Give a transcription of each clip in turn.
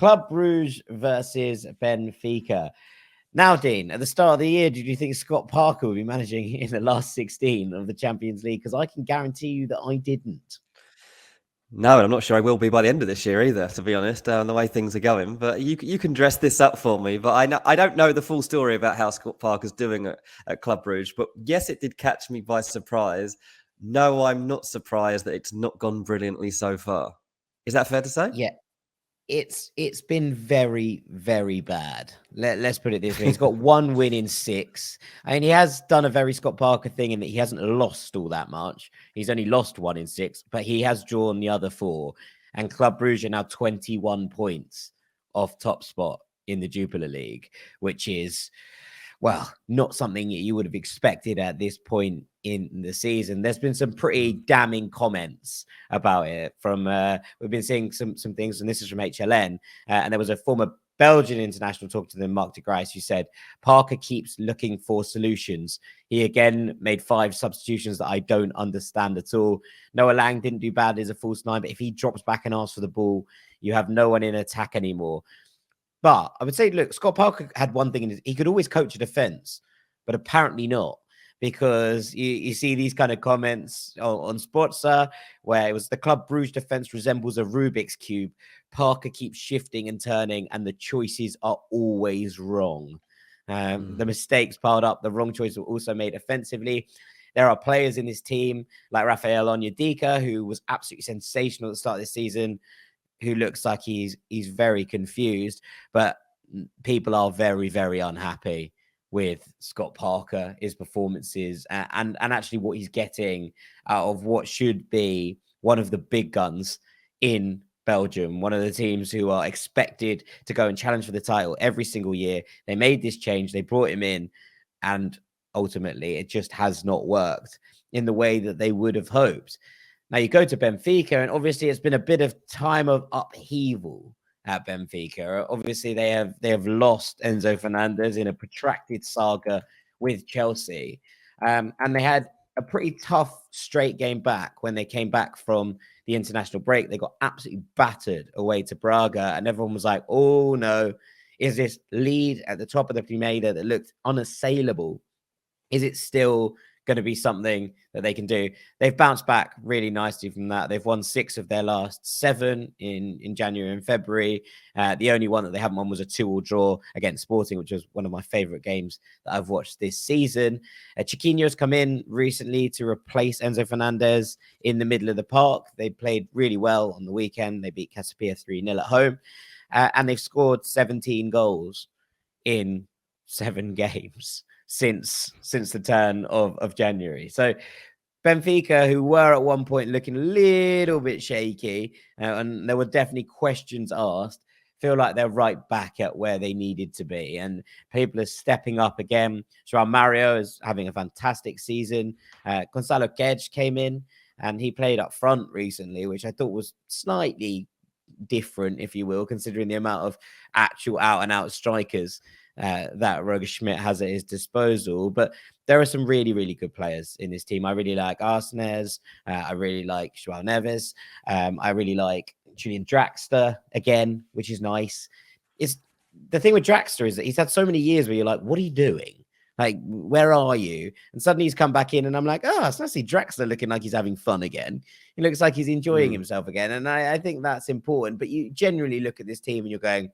Club Brugge versus Benfica. Now, Dean, at the start of the year, did you think Scott Parker would be managing in the last 16 of the Champions League? Because I can guarantee you that I didn't. No, and I'm not sure I will be by the end of this year either, to be honest, the way things are going. But you can dress this up for me. But I don't know the full story about how Scott Parker's doing at Club Brugge. But yes, it did catch me by surprise. No, I'm not surprised that it's not gone brilliantly so far. Is that fair to say? Yeah, it's been very, very bad. Let's put it this way. He's got 1 win in 6. I mean, he has done a very Scott Parker thing in that he hasn't lost all that much. He's only lost 1 in 6, but he has drawn the other 4. And Club Brugge are now 21 points off top spot in the Jupiler League, which is, well, not something you would have expected at this point in the season. There's been some pretty damning comments about it from, we've been seeing some things, and this is from HLN, and there was a former Belgian international talking to them, Mark de Grijs, who said, Parker keeps looking for solutions. He again made 5 substitutions that I don't understand at all. Noah Lang didn't do bad as a false 9, but if he drops back and asks for the ball, you have no one in attack anymore. But I would say, look, Scott Parker had one thing, in he could always coach a defense, but apparently not, because you see these kind of comments on Sportsa where it was the Club Brugge defense resembles a Rubik's Cube. Parker keeps shifting and turning, and the choices are always wrong. The mistakes piled up, the wrong choices were also made offensively. There are players in this team like Rafael Onyedika, who was absolutely sensational at the start of this season, who looks like he's very confused, but people are very, very unhappy with Scott Parker, his performances, and actually what he's getting out of what should be one of the big guns in Belgium, one of the teams who are expected to go and challenge for the title every single year. They made this change, they brought him in, and ultimately it just has not worked in the way that they would have hoped. Now you go to Benfica, and obviously it's been a bit of time of upheaval at Benfica. Obviously they have lost Enzo Fernandez in a protracted saga with Chelsea, and they had a pretty tough straight game back when they came back from the international break. They got absolutely battered away to Brugge, and everyone was like, "Oh no, is this lead at the top of the Primera that looked unassailable? Is it still going to be something that they can do?" They've bounced back really nicely from that. They've won 6 of their last 7 in January and February. The only one that they haven't won was a 2-2 draw against Sporting, which was one of my favorite games that I've watched this season. Chiquinho's come in recently to replace Enzo Fernandez in the middle of the park. They played really well on the weekend. They beat Casapia 3-0 at home, and they've scored 17 goals in 7 games since the turn of January. So Benfica, who were at one point looking a little bit shaky, and there were definitely questions asked, feel like they're right back at where they needed to be, and people are stepping up again. João Mario is having a fantastic season. Gonzalo Guedes came in and he played up front recently, which I thought was slightly different, if you will, considering the amount of actual out-and-out strikers that Roger Schmidt has at his disposal. But there are some really, really good players in this team. I really like Arsenes. I really like João Neves. I really like Julian Draxler again, which is nice. It's the thing with Draxler is that he's had so many years where you're like, what are you doing? Like, where are you? And suddenly he's come back in, and I'm like, oh, it's nice to see Draxler looking like he's having fun again. He looks like he's enjoying himself again. And I think that's important. But you generally look at this team and you're going,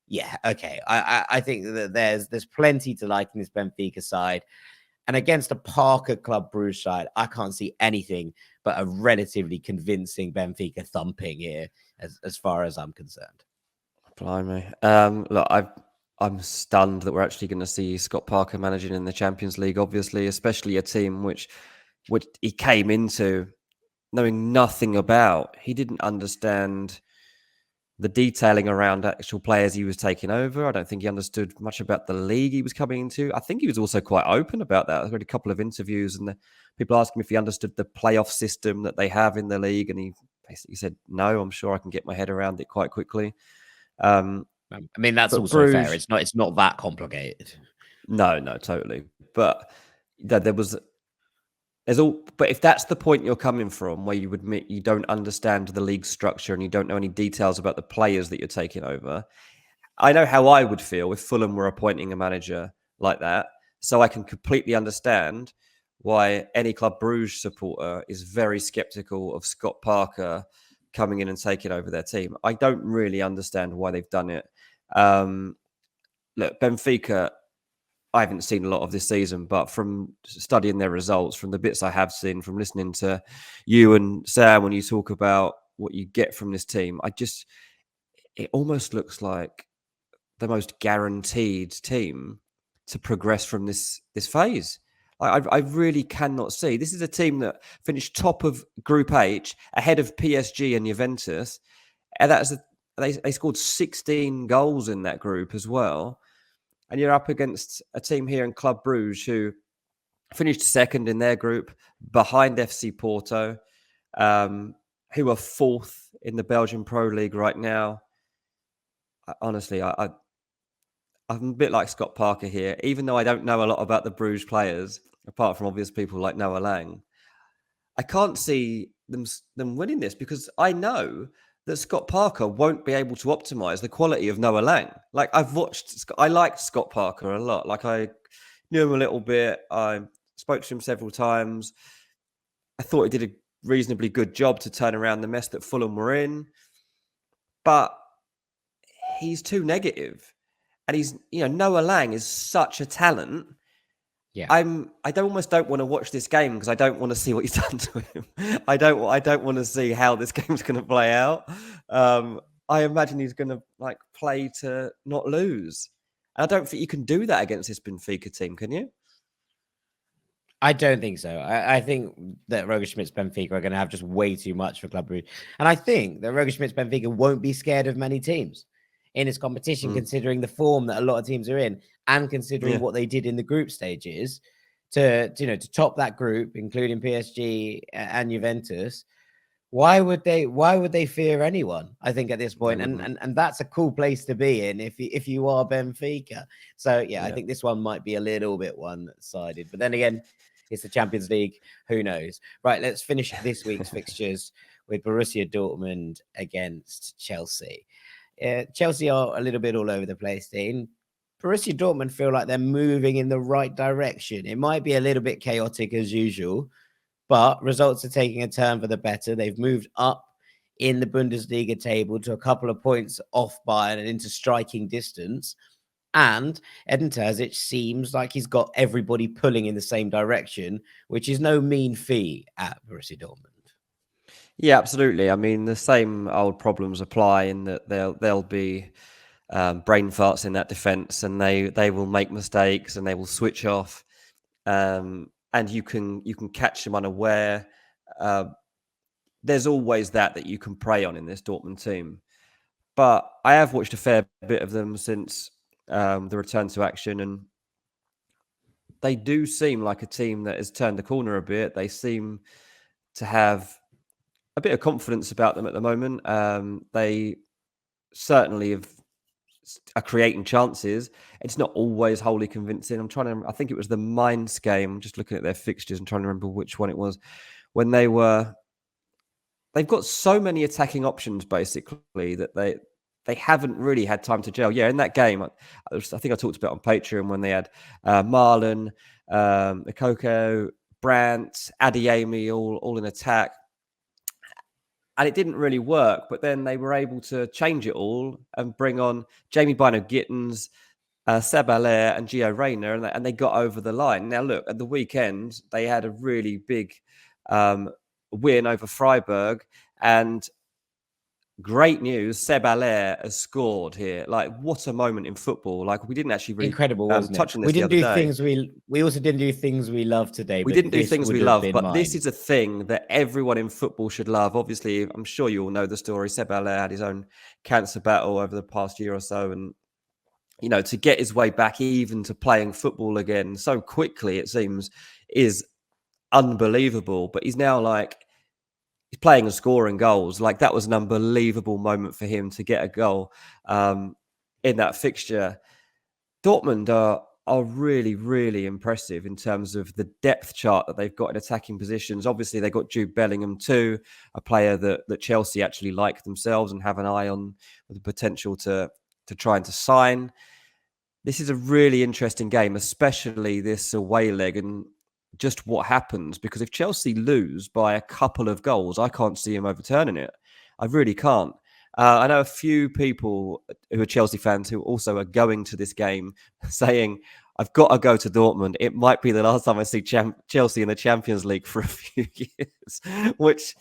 yeah, okay. I think that there's plenty to like in this Benfica side. And against a Parker Club Brugge side, I can't see anything but a relatively convincing Benfica thumping here, as far as I'm concerned. Blimey. Look, I'm stunned that we're actually going to see Scott Parker managing in the Champions League, obviously, especially a team which he came into knowing nothing about. He didn't understand the detailing around actual players he was taking over. I don't think he understood much about the league he was coming into. I think he was also quite open about that. I read a couple of interviews, and people asked him if he understood the playoff system that they have in the league, and he basically said, no, I'm sure I can get my head around it quite quickly. I mean, that's also Bruges, fair. It's not that complicated. No, totally. But there was but if that's the point you're coming from, where you admit you don't understand the league structure and you don't know any details about the players that you're taking over, I know how I would feel if Fulham were appointing a manager like that. So I can completely understand why any Club Brugge supporter is very skeptical of Scott Parker coming in and taking over their team. I don't really understand why they've done it. Look, Benfica, I haven't seen a lot of this season, but from studying their results, from the bits I have seen, from listening to you and Sam when you talk about what you get from this team, it almost looks like the most guaranteed team to progress from this phase. I really cannot see. This is a team that finished top of Group H, ahead of PSG and Juventus, and they scored 16 goals in that group as well. And you're up against a team here in Club Brugge who finished second in their group, behind FC Porto, who are fourth in the Belgian Pro League right now. Honestly, I'm a bit like Scott Parker here. Even though I don't know a lot about the Bruges players, apart from obvious people like Noah Lang, I can't see them winning this because I know that Scott Parker won't be able to optimize the quality of Noah Lang. Like I liked Scott Parker a lot. Like I knew him a little bit. I spoke to him several times. I thought he did a reasonably good job to turn around the mess that Fulham were in, but he's too negative. And Noah Lang is such a talent. Yeah. I almost don't want to watch this game because I don't want to see what he's done to him. I don't want to see how this game's going to play out. I imagine he's going to play to not lose. And I don't think you can do that against this Benfica team, can you? I don't think so. I think that Roger Schmidt's Benfica are going to have just way too much for Club Brugge. And I think that Roger Schmidt's Benfica won't be scared of many teams in this competition, considering the form that a lot of teams are in and considering what they did in the group stages to top that group, including PSG and Juventus. Why would they fear anyone? I think at this point, and that's a cool place to be in if you are Benfica. So I think this one might be a little bit one-sided, but then again, it's the Champions League. Who knows? Right, let's finish this week's fixtures with Borussia Dortmund against Chelsea. Chelsea are a little bit all over the place, Dean. Borussia Dortmund feel like they're moving in the right direction. It might be a little bit chaotic as usual, but results are taking a turn for the better. They've moved up in the Bundesliga table to a couple of points off Bayern and into striking distance. And Edin Terzic seems like he's got everybody pulling in the same direction, which is no mean feat at Borussia Dortmund. Yeah, absolutely. I mean, the same old problems apply in that there'll be brain farts in that defense, and they will make mistakes and they will switch off, and you can catch them unaware. There's always that you can prey on in this Dortmund team. But I have watched a fair bit of them since the return to action, and they do seem like a team that has turned the corner a bit. They seem to have a bit of confidence about them at the moment. They certainly are creating chances. It's not always wholly convincing. I think it was the Mainz game. I'm just looking at their fixtures and trying to remember which one it was when they've got so many attacking options basically that they haven't really had time to gel. Yeah, in that game, I think I talked about on Patreon when they had Marlon, Okoko, Brandt, Adeyemi all in attack. And it didn't really work, but then they were able to change it all and bring on Jamie Bino-Gittens, Seb Allaire and Gio Reyna, and they got over the line. Now, look, at the weekend, they had a really big win over Freiburg, and great news, Seb Allaire has scored here. Like, what a moment in football. Like, we didn't actually really incredible, wasn't touch it? on this the other day. We also didn't do things we love today. We didn't do things we love, but this is a thing that everyone in football should love. Obviously, I'm sure you all know the story. Seb Allaire had his own cancer battle over the past year or so, and to get his way back even to playing football again so quickly, it seems, is unbelievable. But he's now he's playing and scoring goals. Like, that was an unbelievable moment for him to get a goal in that fixture. Dortmund are are really, really impressive in terms of the depth chart that they've got in attacking positions. Obviously, they got Jude Bellingham too, a player that Chelsea actually like themselves and have an eye on with the potential to try and to sign. This is a really interesting game, especially this away leg and just what happens. Because if Chelsea lose by a couple of goals, I can't see them overturning it. I really can't. I know a few people who are Chelsea fans who also are going to this game saying, I've got to go to Dortmund. It might be the last time I see Chelsea in the Champions League for a few years, which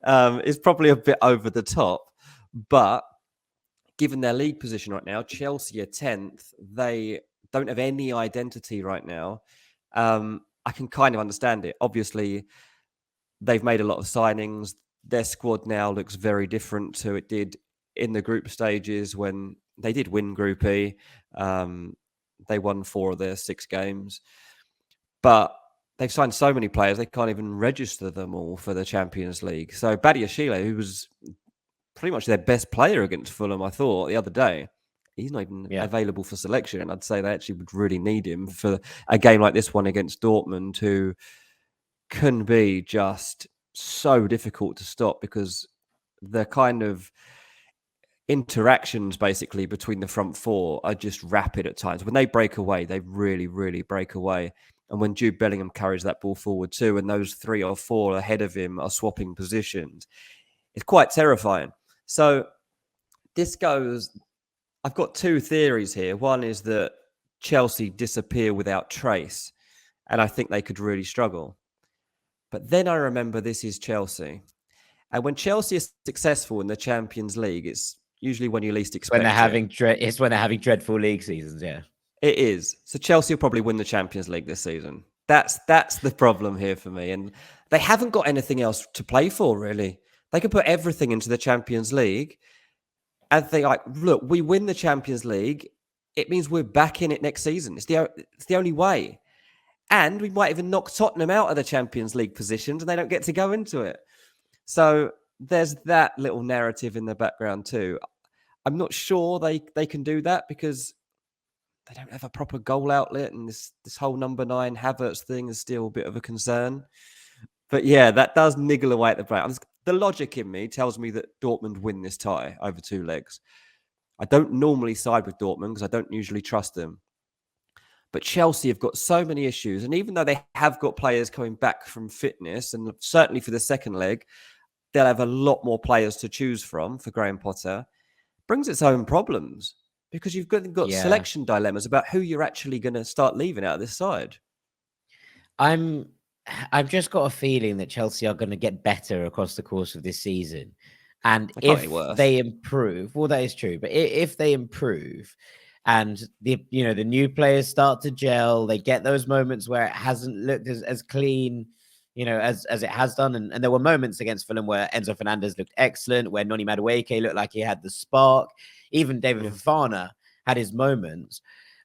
is probably a bit over the top. But given their league position right now, Chelsea are 10th. They don't have any identity right now. I can kind of understand it. Obviously, they've made a lot of signings. Their squad now looks very different to it did in the group stages when they did win Group E. They won 4 of their 6 games. But they've signed so many players, they can't even register them all for the Champions League. So Badiashile, who was pretty much their best player against Fulham, I thought, the other day, he's not even available for selection. And I'd say they actually would really need him for a game like this one against Dortmund, who can be just so difficult to stop because the kind of interactions basically between the front four are just rapid at times. When they break away, they really, really break away. And when Jude Bellingham carries that ball forward too, and those 3 or 4 ahead of him are swapping positions, it's quite terrifying. So this goes, I've got 2 theories here. One is that Chelsea disappear without trace, and I think they could really struggle. But then I remember this is Chelsea. And when Chelsea is successful in the Champions League, it's usually when you least expect it's when they're having dreadful league seasons, yeah. It is. So Chelsea will probably win the Champions League this season. That's the problem here for me. And they haven't got anything else to play for, really. They can put everything into the Champions League and think, like, look, we win the Champions League. It means we're back in it next season. It's the only way. And we might even knock Tottenham out of the Champions League positions and they don't get to go into it. So there's that little narrative in the background too. I'm not sure they can do that because they don't have a proper goal outlet, and this whole number 9 Havertz thing is still a bit of a concern. But yeah, that does niggle away at the brain. The logic in me tells me that Dortmund win this tie over 2 legs. I don't normally side with Dortmund because I don't usually trust them. But Chelsea have got so many issues. And even though they have got players coming back from fitness, and certainly for the second leg, they'll have a lot more players to choose from for Graham Potter, brings its own problems because you've got selection dilemmas about who you're actually going to start leaving out of this side. I've just got a feeling that Chelsea are going to get better across the course of this season. And if they improve, well, that is true. But if they improve and the new players start to gel, they get those moments where it hasn't looked as clean, as it has done. And there were moments against Fulham where Enzo Fernandez looked excellent, where Noni Madueke looked like he had the spark. Even David Fofana had his moments.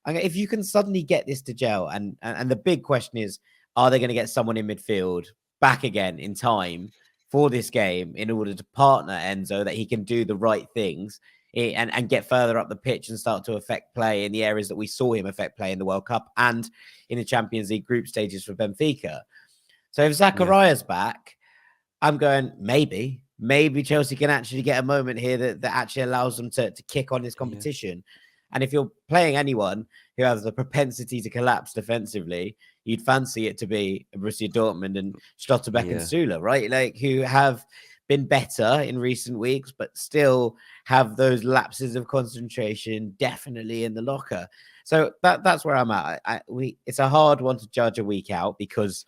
And if you can suddenly get this to gel, and the big question is, are they going to get someone in midfield back again in time for this game in order to partner Enzo, that he can do the right things and get further up the pitch and start to affect play in the areas that we saw him affect play in the World Cup and in the Champions League group stages for Benfica? So if Zachariah's back, I'm going, maybe Chelsea can actually get a moment here that actually allows them to kick on this competition. Yeah. And if you're playing anyone who has the propensity to collapse defensively, you'd fancy it to be Borussia Dortmund and Schlotterbeck and Süle, right? Like, who have been better in recent weeks, but still have those lapses of concentration definitely in the locker. So that's where I'm at. It's a hard one to judge a week out because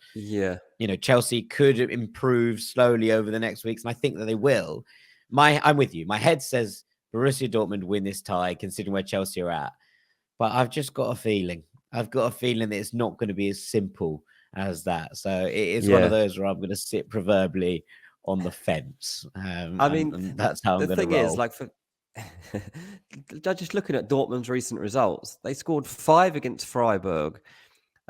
Chelsea could improve slowly over the next weeks, and I think that they will. I'm with you. My head says Borussia Dortmund win this tie, considering where Chelsea are at. But I've just got a feeling. I've got a feeling that it's not going to be as simple as that. So it is one of those where I'm going to sit proverbially on the fence. And that's how I'm going to roll. The thing is, like, for just looking at Dortmund's recent results, they scored 5 against Freiburg.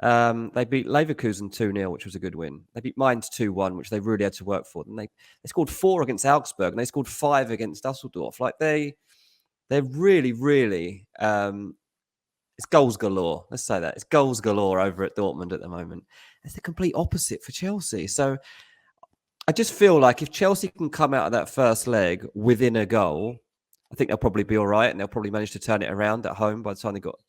They beat Leverkusen 2-0, which was a good win. They beat Mainz 2-1, which they really had to work for. And they scored 4 against Augsburg, and they scored 5 against Dusseldorf. Like, they're really, really It's goals galore. Let's say that. It's goals galore over at Dortmund at the moment. It's the complete opposite for Chelsea. So I just feel like if Chelsea can come out of that first leg within a goal, I think they'll probably be all right, and they'll probably manage to turn it around at home by the time they've got,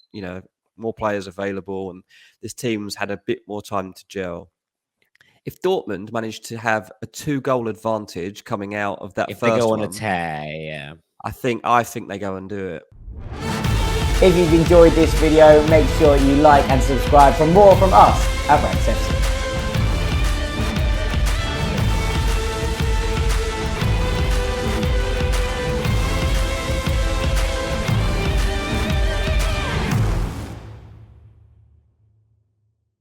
more players available and this team's had a bit more time to gel. If Dortmund managed to have a 2-goal advantage coming out of that If first they go on one, a tear, yeah. I think they go and do it. If you've enjoyed this video, make sure you like and subscribe for more from us at Ranks FC.